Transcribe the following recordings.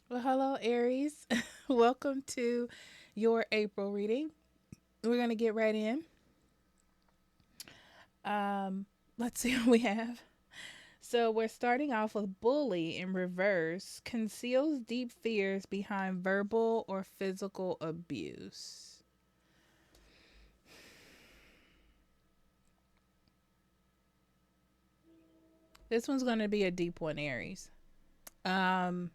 Well, hello, Aries. Welcome to your April reading. We're going to get right in. Um, let's see what we have. So, we're starting off with bully in reverse conceals deep fears behind verbal or physical abuse. This one's going to be a deep one, Aries. Um,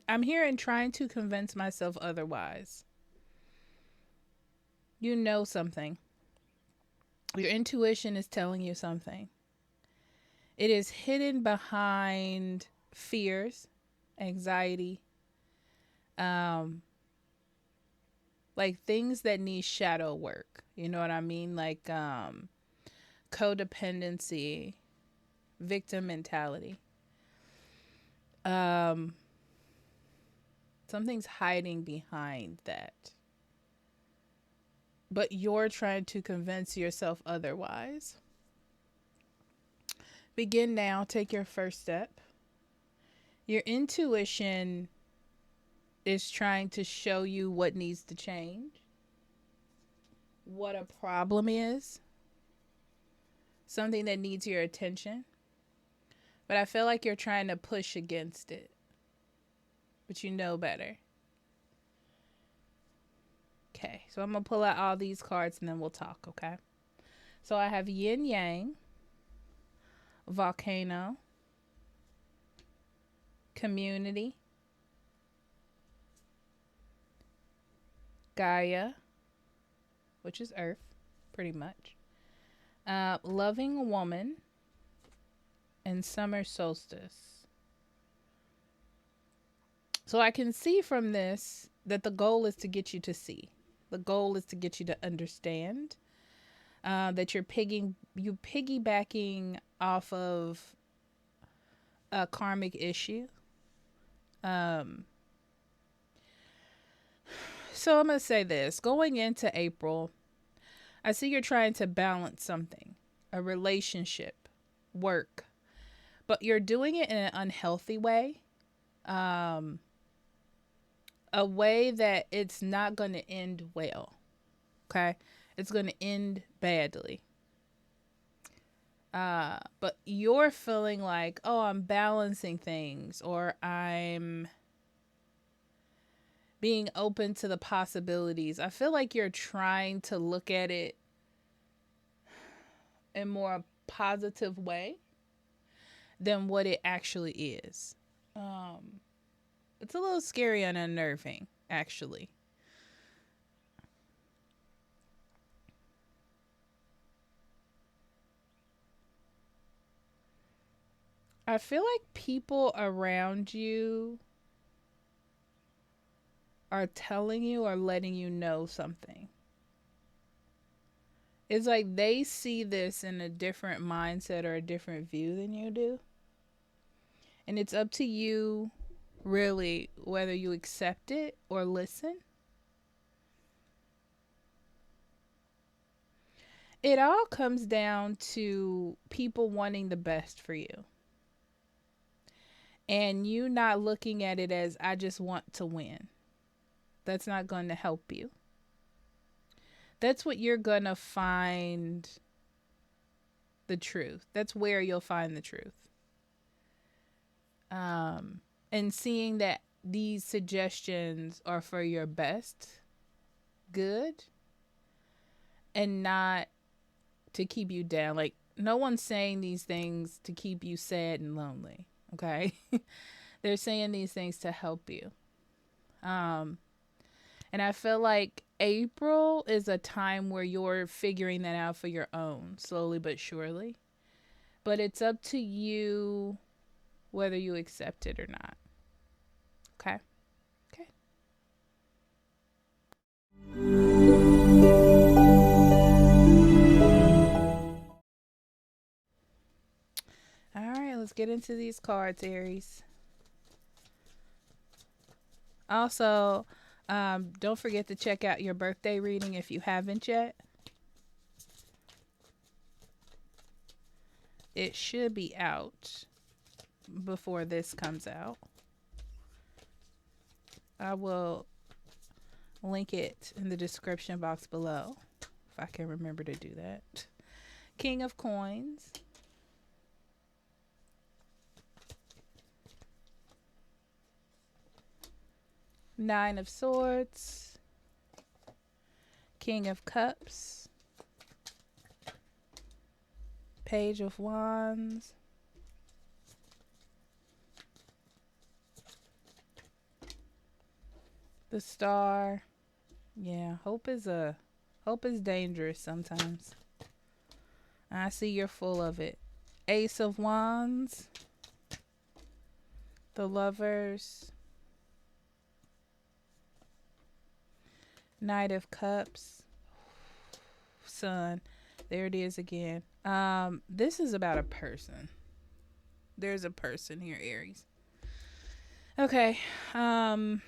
I'm here and trying to convince myself otherwise. You know something. Your intuition is telling you something. It is hidden behind fears, anxiety, um, like things that need shadow work. You know what I mean? Like codependency, victim mentality. Um, Something's hiding behind that. But you're trying to convince yourself otherwise. Begin now. Take your first step. Your intuition is trying to show you what needs to change, what a problem is, something that needs your attention. But I feel like you're trying to push against it, but you know better. Okay, so I'm going to pull out all these cards and then we'll talk, okay? So I have yin yang, volcano, community, Gaia, which is earth, pretty much, loving woman, and summer solstice. So I can see from this that the goal is to get you to see. The goal is to get you to understand that you piggybacking off of a karmic issue. Um, so I'm gonna say this: going into April, I see you're trying to balance something, a relationship, work, but you're doing it in an unhealthy way. Um, a way that it's not going to end well. Okay, it's going to end badly. But you're feeling like, oh, I'm balancing things, or I'm being open to the possibilities. I feel like you're trying to look at it in more positive way than what it actually is. Um, it's a little scary and unnerving, actually. I feel like people around you are telling you or letting you know something. It's like they see this in a different mindset or a different view than you do. And it's up to you, really, whether you accept it or listen. It all comes down to people wanting the best for you. And you not looking at it as, I just want to win. That's not going to help you. That's what you're going to find the truth. That's where you'll find the truth. And seeing that these suggestions are for your best good and not to keep you down. Like, no one's saying these things to keep you sad and lonely, okay? They're saying these things to help you. Um, and I feel like April is a time where you're figuring that out for your own, slowly but surely. But it's up to you whether you accept it or not. Okay? Okay. All right, let's get into these cards, Aries. Also, don't forget to check out your birthday reading if you haven't yet. It should be out. before this comes out. I will link it in the description box below if I can remember to do that. King of Coins. Nine of Swords. King of Cups. Page of Wands. The Star. Yeah, hope is dangerous sometimes. I see you're full of it. Ace of Wands. The Lovers. Knight of Cups. Sun. There it is again. This is about a person. There's a person here, Aries. Okay. I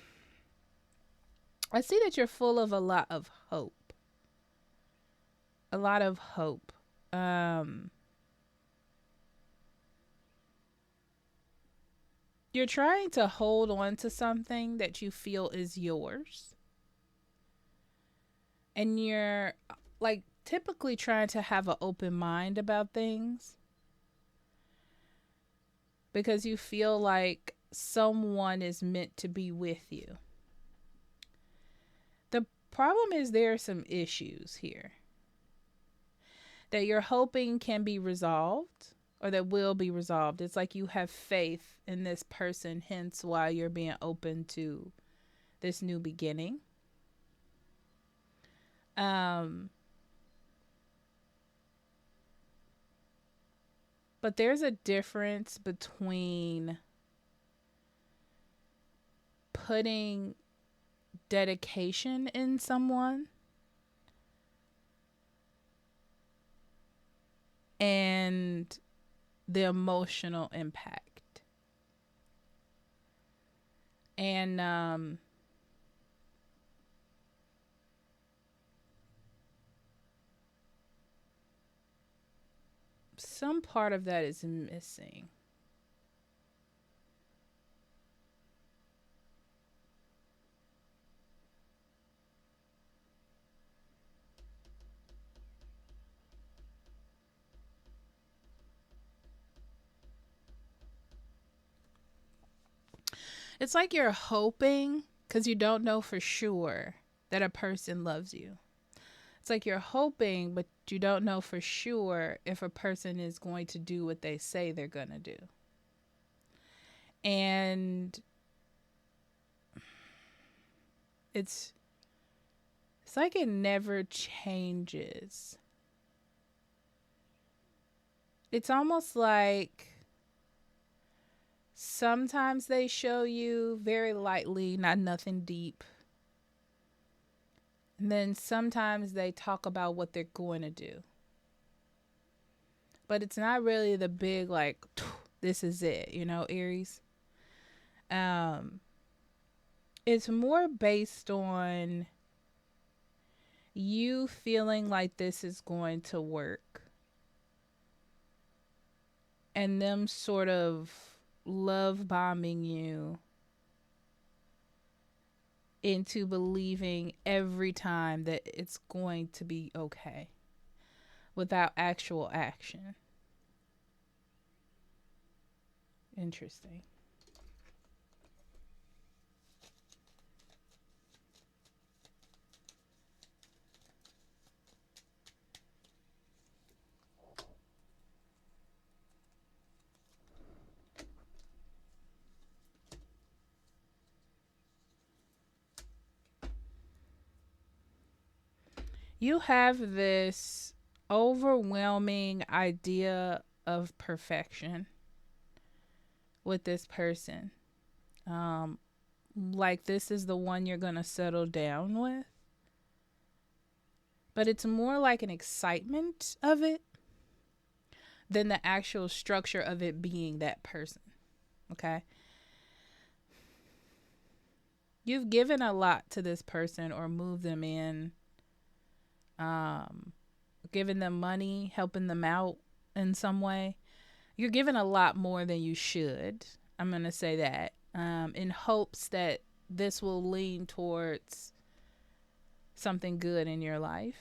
see that you're full of a lot of hope. A lot of hope. You're trying to hold on to something that you feel is yours. And you're like typically trying to have an open mind about things because you feel like someone is meant to be with you. The problem is there are some issues here that you're hoping can be resolved or that will be resolved. It's like you have faith in this person, hence why you're being open to this new beginning. But there's a difference between putting dedication in someone and the emotional impact. And some part of that is missing. It's like you're hoping, because you don't know for sure, that a person loves you. It's like you're hoping, but you don't know for sure if a person is going to do what they say they're going to do. And it's like it never changes. It's almost like sometimes they show you very lightly, not nothing deep. And then sometimes they talk about what they're going to do. But it's not really the big, like, this is it, you know, Aries. It's more based on you feeling like this is going to work. And them sort of love bombing you into believing every time that it's going to be okay without actual action. Interesting. You have this overwhelming idea of perfection with this person. Like this is the one you're going to settle down with. But it's more like an excitement of it than the actual structure of it being that person. Okay? You've given a lot to this person or moved them in, giving them money, helping them out in some way. You're giving a lot more than you should. I'm going to say that, in hopes that this will lean towards something good in your life.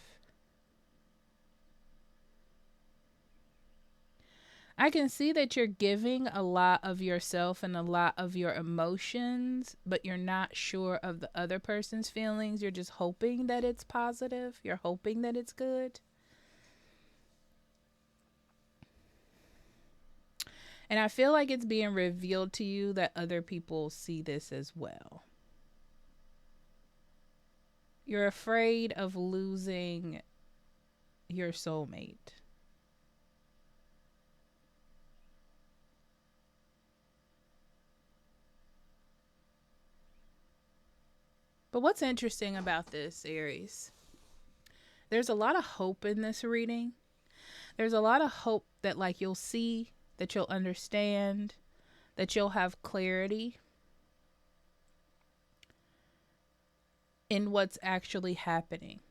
I can see that you're giving a lot of yourself and a lot of your emotions, but you're not sure of the other person's feelings. You're just hoping that it's positive. You're hoping that it's good. And I feel like it's being revealed to you that other people see this as well. You're afraid of losing your soulmate. But what's interesting about this, Aries, there's a lot of hope in this reading. There's a lot of hope that, like, you'll see, that you'll understand, that you'll have clarity in what's actually happening.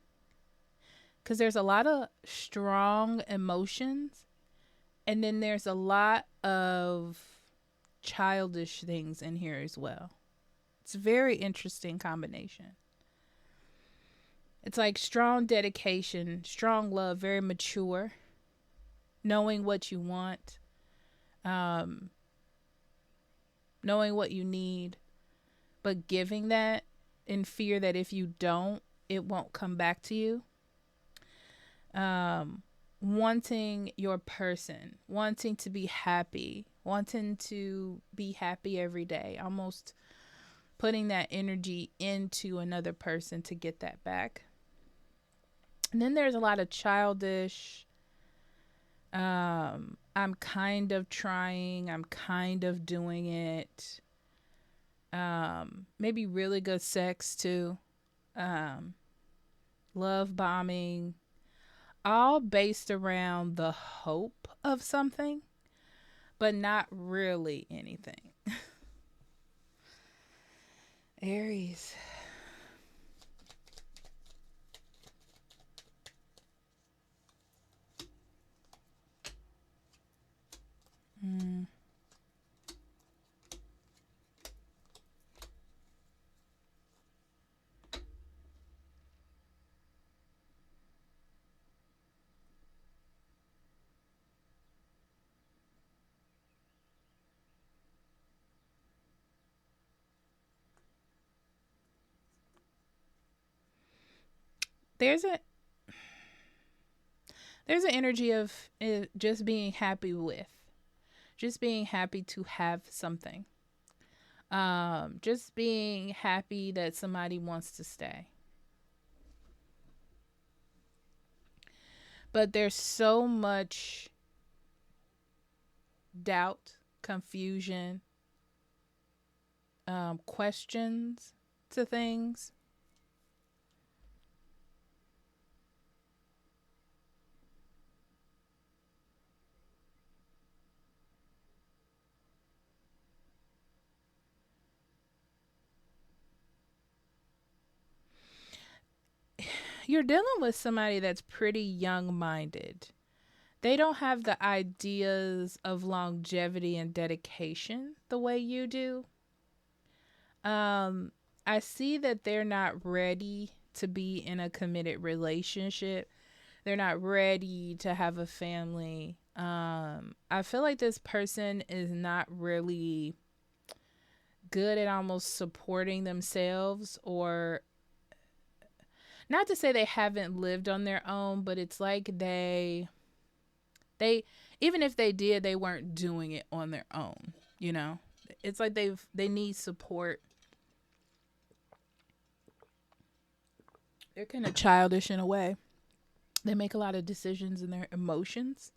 Because there's a lot of strong emotions, and then there's a lot of childish things in here as well. It's a very interesting combination. It's like strong dedication, strong love, very mature, knowing what you want, knowing what you need, but giving that in fear that if you don't, it won't come back to you. Wanting your person, wanting to be happy, wanting to be happy every day, almost putting that energy into another person to get that back. And then there's a lot of childish, I'm kind of trying, I'm kind of doing it. Maybe really good sex too. Love bombing, all based around the hope of something, but not really anything. Aries. There's a there's an energy of just being happy with, just being happy to have something, just being happy that somebody wants to stay. But there's so much doubt, confusion, questions to things. You're dealing with somebody that's pretty young minded. They don't have the ideas of longevity and dedication the way you do. I see that they're not ready to be in a committed relationship. They're not ready to have a family. I feel like this person is not really good at almost supporting themselves, or not to say they haven't lived on their own, but it's like they even if they did, they weren't doing it on their own, you know? It's like they need support. They're kind of childish in a way. They make a lot of decisions in their emotions.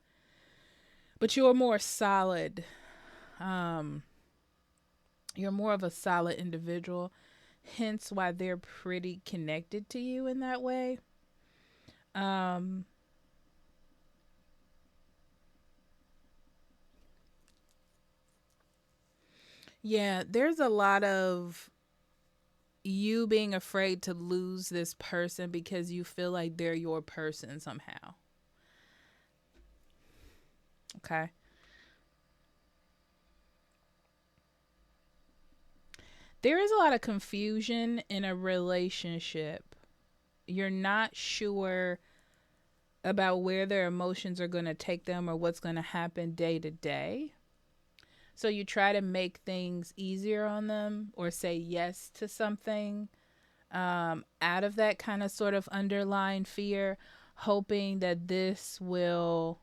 But you're more solid. You're more of a solid individual. Hence why they're pretty connected to you in that way. Yeah, there's a lot of you being afraid to lose this person because you feel like they're your person somehow. Okay. There is a lot of confusion in a relationship. You're not sure about where their emotions are going to take them or what's going to happen day to day. So you try to make things easier on them or say yes to something out of that kind of sort of underlying fear, hoping that this will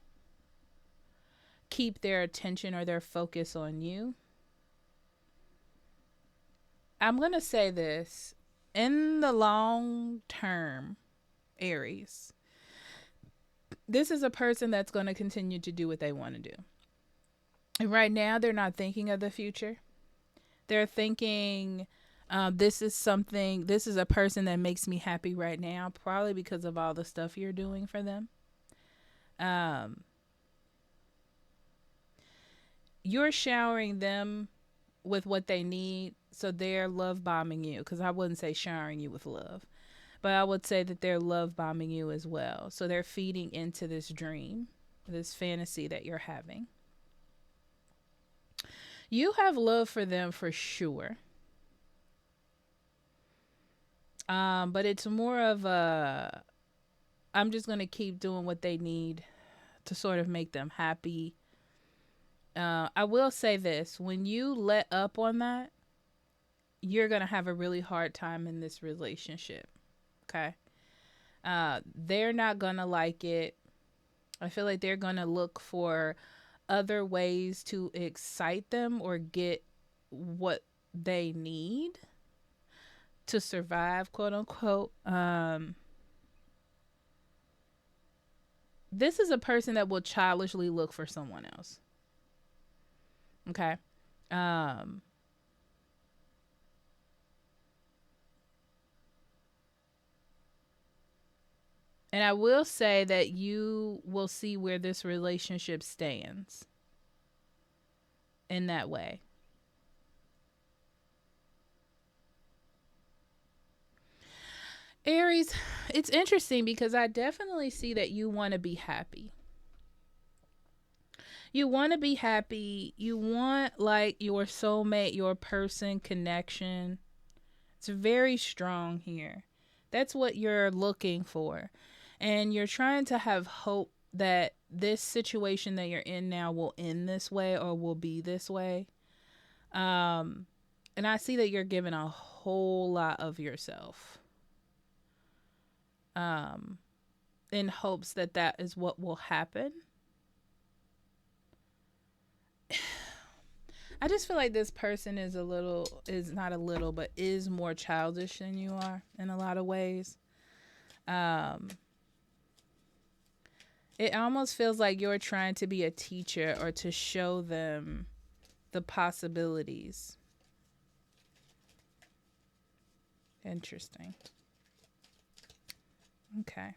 keep their attention or their focus on you. I'm going to say this in the long term, Aries, this is a person that's going to continue to do what they want to do. And right now, they're not thinking of the future. They're thinking, this is a person that makes me happy right now, probably because of all the stuff you're doing for them. You're showering them with what they need, so they're love bombing you, because I wouldn't say showering you with love, but I would say that they're love bombing you as well. So they're feeding into this dream, this fantasy that you're having. You have love for them for sure. But it's more of I'm just going to keep doing what they need to sort of make them happy. I will say this, when you let up on that, you're going to have a really hard time in this relationship. Okay. They're not going to like it. I feel like they're going to look for other ways to excite them or get what they need to survive, quote unquote. This is a person that will childishly look for someone else. Okay. And I will say that you will see where this relationship stands in that way. Aries, it's interesting because I definitely see that you want to be happy. You want to be happy. You want like your soulmate, your person connection. It's very strong here. That's what you're looking for. And you're trying to have hope that this situation that you're in now will end this way or will be this way. And I see that you're giving a whole lot of yourself. In hopes that that is what will happen. I just feel like this person is not a little, but is more childish than you are in a lot of ways. It almost feels like you're trying to be a teacher or to show them the possibilities. Interesting. Okay.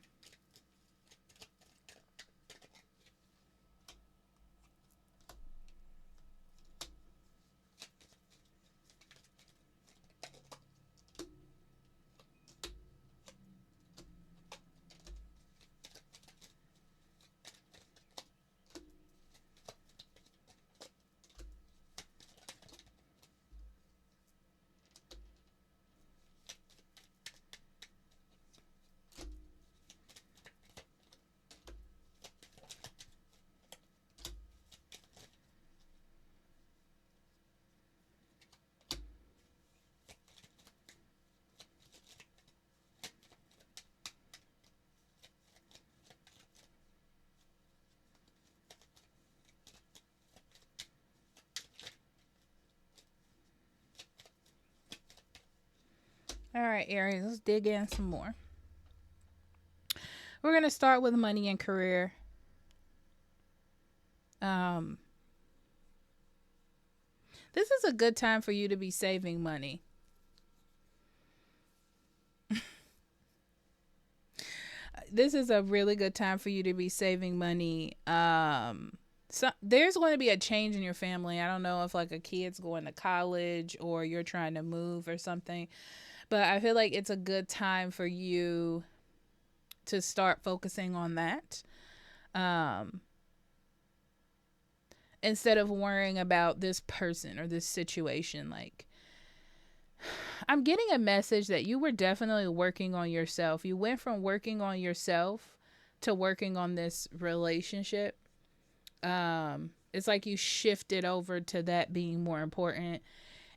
All right, Aries, let's dig in some more. We're going to start with money and career. This is a good time for you to be saving money. This is a really good time for you to be saving money. So there's going to be a change in your family. I don't know if like a kid's going to college or you're trying to move or something, but I feel like it's a good time for you to start focusing on that. Instead of worrying about this person or this situation. Like, I'm getting a message that you were definitely working on yourself. You went from working on yourself to working on this relationship. It's like you shifted over to that being more important,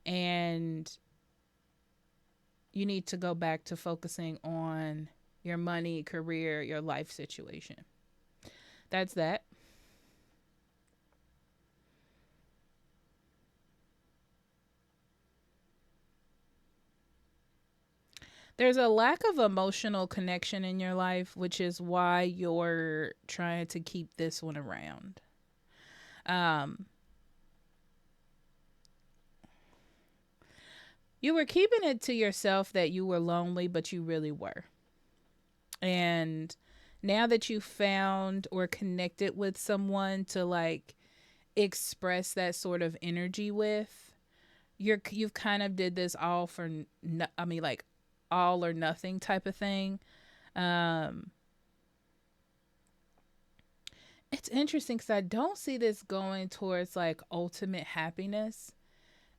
and you need to go back to focusing on your money, career, your life situation. That's that. There's a lack of emotional connection in your life, which is why you're trying to keep this one around. Um, you were keeping it to yourself that you were lonely, but you really were. And now that you found or connected with someone to like express that sort of energy with, you've kind of did this all for I mean like all or nothing type of thing. Um it's interesting cuz I don't see this going towards like ultimate happiness.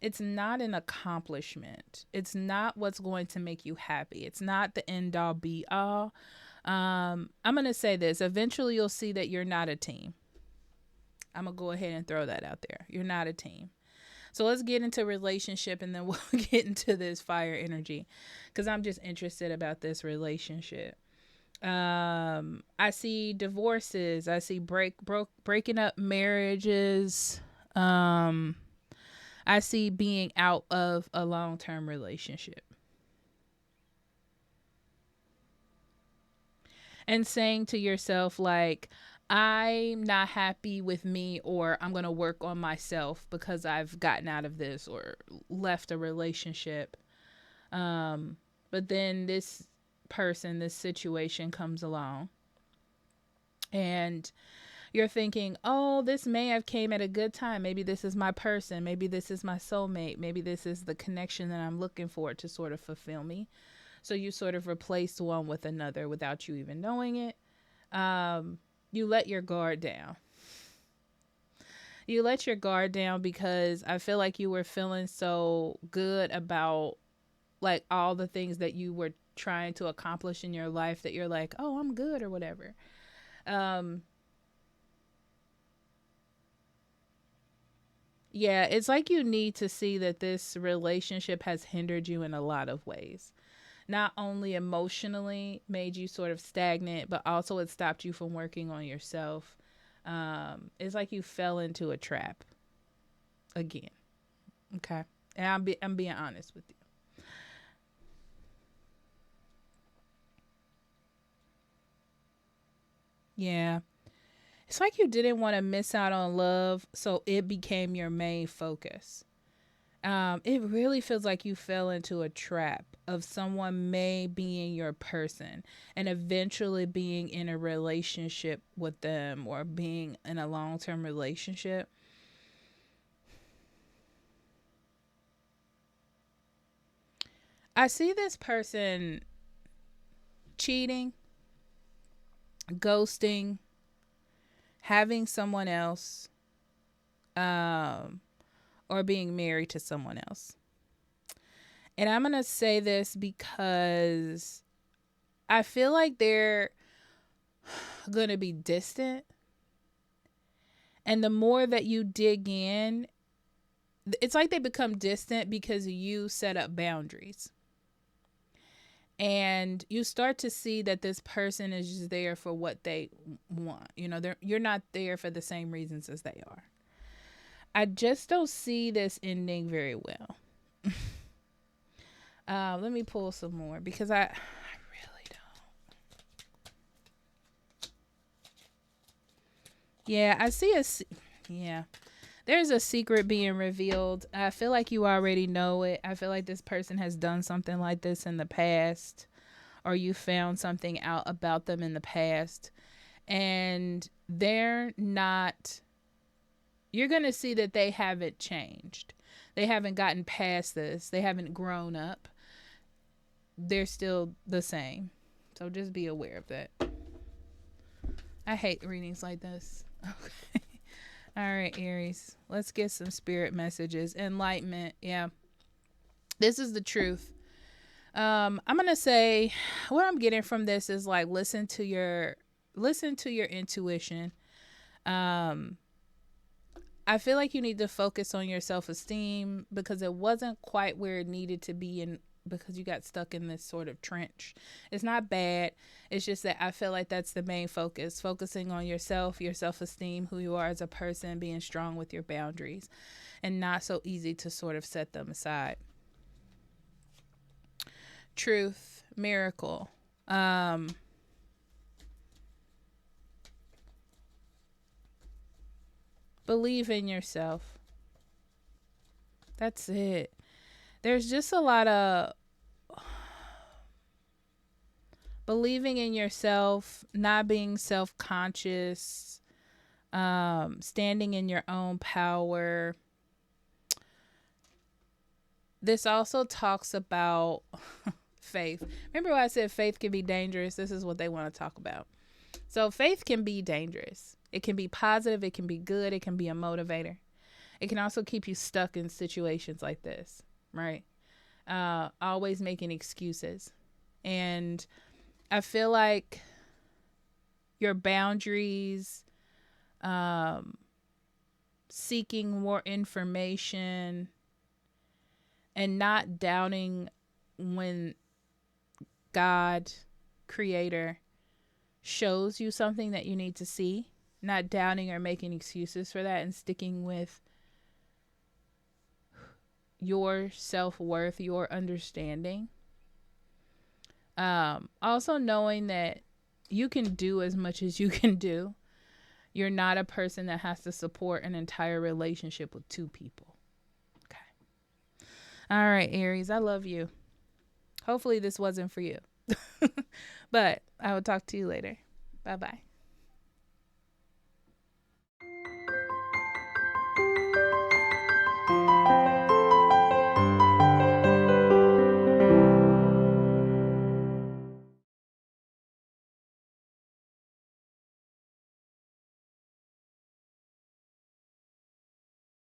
It's not an accomplishment. It's not what's going to make you happy. It's not the end all be all. I'm going to say this. Eventually you'll see that you're not a team. I'm going to go ahead and throw that out there. You're not a team. So let's get into relationship, and then we'll get into this fire energy because I'm just interested about this relationship. I see divorces. I see breaking up marriages. Um, I see being out of a long-term relationship and saying to yourself like, I'm not happy with me, or I'm going to work on myself because I've gotten out of this or left a relationship. Um, but then this person, this situation comes along, and you're thinking, oh, this may have came at a good time. Maybe this is my person. Maybe this is my soulmate. Maybe this is the connection that I'm looking for to sort of fulfill me. So you sort of replace one with another without you even knowing it. You let your guard down. You let your guard down because I feel like you were feeling so good about like all the things that you were trying to accomplish in your life that you're like, oh, I'm good or whatever. Um, yeah, it's like you need to see that this relationship has hindered you in a lot of ways. Not only emotionally made you sort of stagnant, but also it stopped you from working on yourself. It's like you fell into a trap again. Okay, and I'm being honest with you. Yeah, it's like you didn't want to miss out on love, so it became your main focus. It really feels like you fell into a trap of someone may being your person and eventually being in a relationship with them or being in a long term relationship. I see this person cheating, ghosting, having someone else, um, or being married to someone else. And I'm going to say this because I feel like they're going to be distant. And the more that you dig in, it's like they become distant because you set up boundaries. And you start to see that this person is just there for what they want. You know, you're not there for the same reasons as they are. I just don't see this ending very well. Let me pull some more because I really don't. Yeah, I see a. Yeah, there's a secret being revealed. I feel like you already know it. I feel like this person has done something like this in the past, or you found something out about them in the past, and they're not. You're going to see that they haven't changed. They haven't gotten past this. They haven't grown up. They're still the same. So just be aware of that. I hate readings like this. Okay. All right, Aries. Let's get some spirit messages. Enlightenment. Yeah. This is the truth. I'm gonna say what I'm getting from this is like listen to your intuition. Um, I feel like you need to focus on your self esteem because it wasn't quite where it needed to be, and because you got stuck in this sort of trench. It's not bad. It's just that I feel like that's the main focus, focusing on yourself, your self esteem, who you are as a person, being strong with your boundaries, and not so easy to sort of set them aside. Truth, miracle. Um, Believe in yourself. That's it. There's just a lot of believing in yourself, not being self conscious, standing in your own power. This also talks about faith. Remember what I said faith can be dangerous? This is what they want to talk about. So, faith can be dangerous. It can be positive, it can be good, it can be a motivator. It can also keep you stuck in situations like this, right? Always making excuses. And I feel like your boundaries, um, seeking more information, and not doubting when God, Creator, shows you something that you need to see, not doubting or making excuses for that, and sticking with your self-worth, your understanding. Also knowing that you can do as much as you can do. You're not a person that has to support an entire relationship with two people. Okay. All right, Aries, I love you. Hopefully this wasn't for you. But I will talk to you later. Bye-bye.